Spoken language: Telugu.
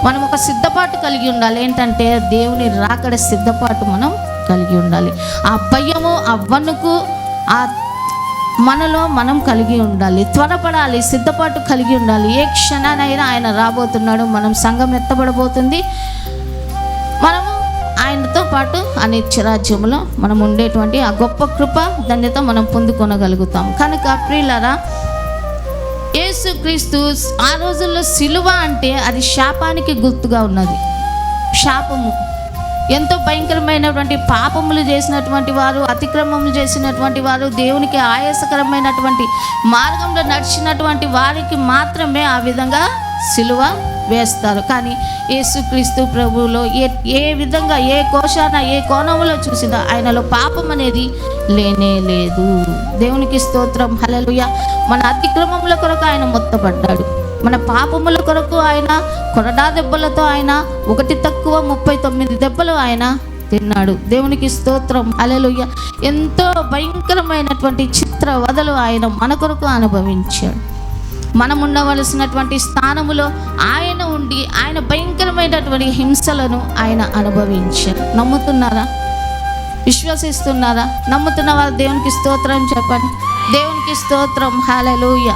మనం ఒక సిద్ధపాటు కలిగి ఉండాలి. ఏంటంటే దేవుని రాకడ సిద్ధపాటు మనం కలిగి ఉండాలి. ఆ భయము, ఆ వణుకు మనలో మనం కలిగి ఉండాలి. త్వరపడాలి, సిద్ధపాటు కలిగి ఉండాలి. ఏ క్షణానైనా ఆయన రాబోతున్నాడు. మనం సంఘం ఎత్తబడబోతుంది. మనము ఆయనతో పాటు ఆ నిత్యరాజ్యంలో మనం ఉండేటువంటి ఆ గొప్ప కృప ధన్యత మనం పొందుకొనగలుగుతాం. కనుక ప్రియులారా, యేసుక్రీస్తు ఆ రోజుల్లో సిలువ అంటే అది శాపానికి గుర్తుగా ఉన్నది. శాపము, ఎంతో భయంకరమైనటువంటి పాపములు చేసినటువంటి వారు, అతిక్రమములు చేసినటువంటి వారు, దేవునికి ఆయాసకరమైనటువంటి మార్గంలో నడిచినటువంటి వారికి మాత్రమే ఆ విధంగా సిలువ వేస్తారు. కానీ యేసుక్రీస్తు ప్రభువులో ఏ విధంగా, ఏ కోశాన, ఏ కోణంలో చూసినా ఆయనలో పాపం అనేది లేనే లేదు. దేవునికి స్తోత్రం, హల్లెలూయా. మన అతిక్రమముల కొరకు ఆయన మొత్తపడ్డాడు. మన పాపముల కొరకు ఆయన కొరడా దెబ్బలతో ఆయన 1 - 39 దెబ్బలు ఆయన తిన్నాడు. దేవునికి స్తోత్రం, హల్లెలూయా. ఎంతో భయంకరమైనటువంటి చిత్రవదలు ఆయన మన కొరకు అనుభవించాడు. మనం ఉండవలసినటువంటి స్థానములో ఆయన ఉండి ఆయన భయంకరమైనటువంటి హింసలను ఆయన అనుభవించారు. నమ్ముతున్నారా? విశ్వసిస్తున్నారా? నమ్ముతున్న వారు దేవునికి స్తోత్రం చెప్పండి. దేవునికి స్తోత్రం, హల్లెలూయా.